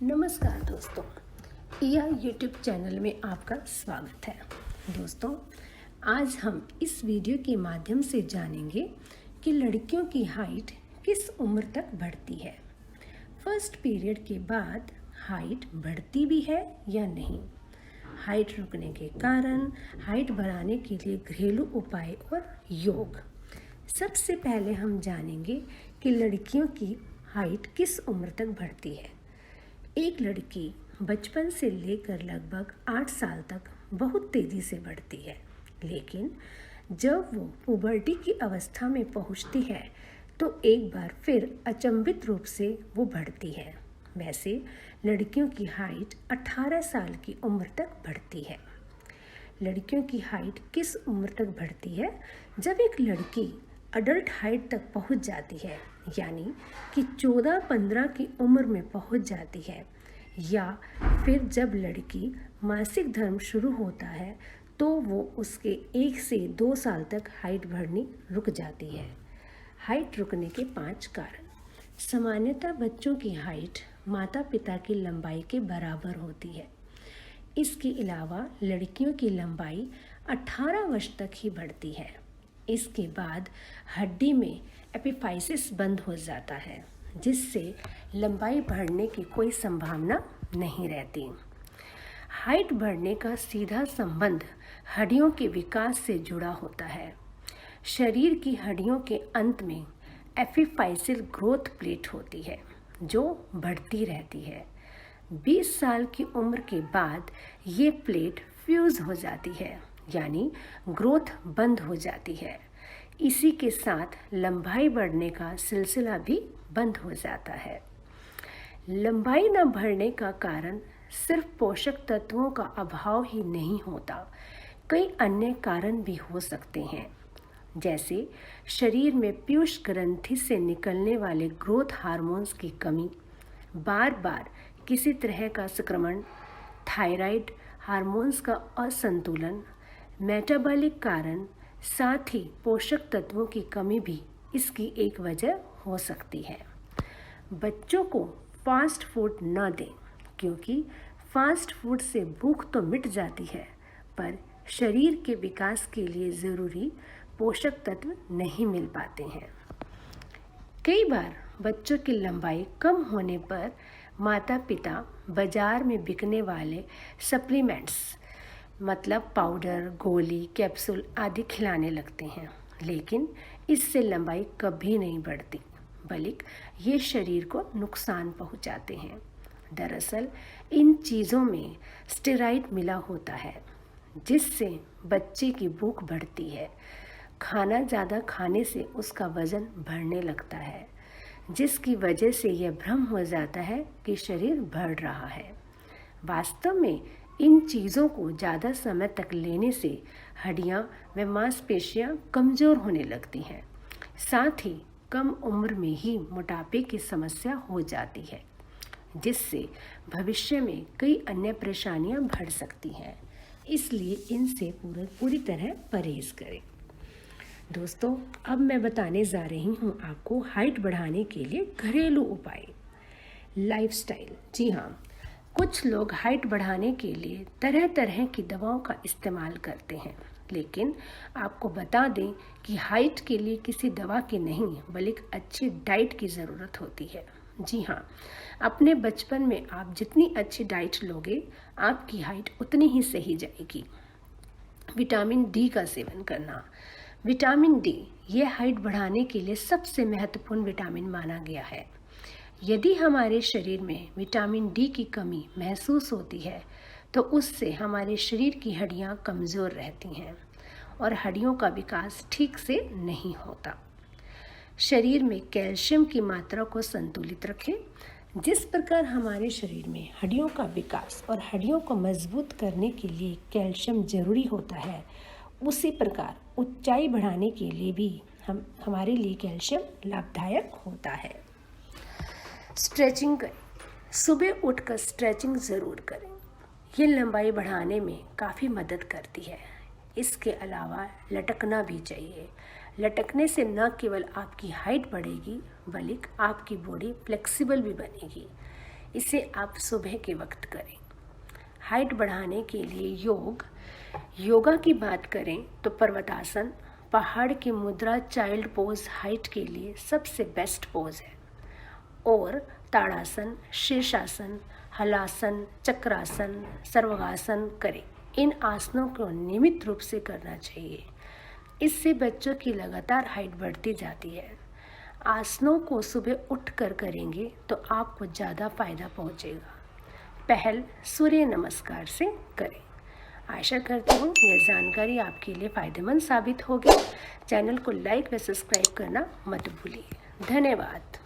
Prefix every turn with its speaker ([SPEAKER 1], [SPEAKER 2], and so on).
[SPEAKER 1] नमस्कार दोस्तों, यह YouTube चैनल में आपका स्वागत है। दोस्तों, आज हम इस वीडियो के माध्यम से जानेंगे कि लड़कियों की हाइट किस उम्र तक बढ़ती है। फर्स्ट पीरियड के बाद हाइट बढ़ती भी है या नहीं, हाइट रुकने के कारण, हाइट बढ़ाने के लिए घरेलू उपाय और योग। सबसे पहले हम जानेंगे कि लड़कियों की हाइट किस उम्र तक बढ़ती है। एक लड़की बचपन से लेकर लगभग 8 साल तक बहुत तेज़ी से बढ़ती है, लेकिन जब वो पुबर्टी की अवस्था में पहुंचती है तो एक बार फिर अचंभित रूप से वो बढ़ती है। वैसे लड़कियों की हाइट 18 साल की उम्र तक बढ़ती है। लड़कियों की हाइट किस उम्र तक बढ़ती है? जब एक लड़की अडल्ट हाइट तक पहुंच जाती है, यानी कि 14-15 की उम्र में पहुंच जाती है, या फिर जब लड़की मासिक धर्म शुरू होता है तो वो उसके 1 से 2 साल तक हाइट बढ़नी रुक जाती है। हाइट रुकने के 5 कारण। सामान्यतः बच्चों की हाइट माता पिता की लंबाई के बराबर होती है। इसके अलावा लड़कियों की लंबाई 18 वर्ष तक ही बढ़ती है। इसके बाद हड्डी में एपिफाइसिस बंद हो जाता है, जिससे लंबाई बढ़ने की कोई संभावना नहीं रहती। हाइट बढ़ने का सीधा संबंध हड्डियों के विकास से जुड़ा होता है। शरीर की हड्डियों के अंत में एपिफाइसिल ग्रोथ प्लेट होती है, जो बढ़ती रहती है। 20 साल की उम्र के बाद ये प्लेट फ्यूज हो जाती है, यानी ग्रोथ बंद हो जाती है। इसी के साथ लंबाई बढ़ने का सिलसिला भी बंद हो जाता है। लंबाई न बढ़ने का कारण सिर्फ पोषक तत्वों का अभाव ही नहीं होता, कई अन्य कारण भी हो सकते हैं, जैसे शरीर में पीयूष ग्रंथि से निकलने वाले ग्रोथ हार्मोन्स की कमी, बार बार किसी तरह का संक्रमण, थायराइड हार्मोन्स का असंतुलन, मेटाबॉलिक कारण, साथ ही पोषक तत्वों की कमी भी इसकी एक वजह हो सकती है। बच्चों को फास्ट फूड न दें, क्योंकि फास्ट फूड से भूख तो मिट जाती है, पर शरीर के विकास के लिए ज़रूरी पोषक तत्व नहीं मिल पाते हैं। कई बार बच्चों की लंबाई कम होने पर माता पिता बाजार में बिकने वाले सप्लीमेंट्स, मतलब पाउडर, गोली, कैप्सूल आदि खिलाने लगते हैं, लेकिन इससे लंबाई कभी नहीं बढ़ती, बल्कि ये शरीर को नुकसान पहुंचाते हैं। दरअसल इन चीज़ों में स्टेरॉइड मिला होता है, जिससे बच्चे की भूख बढ़ती है। खाना ज़्यादा खाने से उसका वज़न बढ़ने लगता है, जिसकी वजह से यह भ्रम हो जाता है कि शरीर बढ़ रहा है। वास्तव में इन चीज़ों को ज़्यादा समय तक लेने से हड्डियाँ व मांसपेशियाँ कमज़ोर होने लगती हैं। साथ ही कम उम्र में ही मोटापे की समस्या हो जाती है, जिससे भविष्य में कई अन्य परेशानियाँ बढ़ सकती हैं। इसलिए इनसे पूरी तरह परहेज़ करें। दोस्तों, अब मैं बताने जा रही हूँ आपको हाइट बढ़ाने के लिए घरेलू उपाय। लाइफस्टाइल। जी हाँ, कुछ लोग हाइट बढ़ाने के लिए तरह तरह की दवाओं का इस्तेमाल करते हैं, लेकिन आपको बता दें कि हाइट के लिए किसी दवा की नहीं, बल्कि अच्छी डाइट की ज़रूरत होती है। जी हाँ, अपने बचपन में आप जितनी अच्छी डाइट लोगे, आपकी हाइट उतनी ही सही जाएगी। विटामिन डी का सेवन करना। विटामिन डी ये हाइट बढ़ाने के लिए सबसे महत्वपूर्ण विटामिन माना गया है। यदि हमारे शरीर में विटामिन डी की कमी महसूस होती है, तो उससे हमारे शरीर की हड्डियां कमज़ोर रहती हैं और हड्डियों का विकास ठीक से नहीं होता। शरीर में कैल्शियम की मात्रा को संतुलित रखें। जिस प्रकार हमारे शरीर में हड्डियों का विकास और हड्डियों को मजबूत करने के लिए कैल्शियम जरूरी होता है, उसी प्रकार ऊंचाई बढ़ाने के लिए भी हमारे लिए कैल्शियम लाभदायक होता है। स्ट्रेचिंग करें। सुबह उठकर स्ट्रेचिंग ज़रूर करें। ये लंबाई बढ़ाने में काफ़ी मदद करती है। इसके अलावा लटकना भी चाहिए। लटकने से न केवल आपकी हाइट बढ़ेगी, बल्कि आपकी बॉडी फ्लेक्सिबल भी बनेगी। इसे आप सुबह के वक्त करें। हाइट बढ़ाने के लिए योगा की बात करें तो पर्वतासन, पहाड़ की मुद्रा, चाइल्ड पोज हाइट के लिए सबसे बेस्ट पोज है। और ताड़ासन, शीर्षासन, हलासन, चक्रासन, सर्वांगासन करें। इन आसनों को नियमित रूप से करना चाहिए। इससे बच्चों की लगातार हाइट बढ़ती जाती है। आसनों को सुबह उठकर करेंगे तो आपको ज़्यादा फायदा पहुंचेगा। पहल सूर्य नमस्कार से करें। आशा करती हूँ यह जानकारी आपके लिए फ़ायदेमंद साबित होगी। चैनल को लाइक व सब्सक्राइब करना मत भूलिए। धन्यवाद।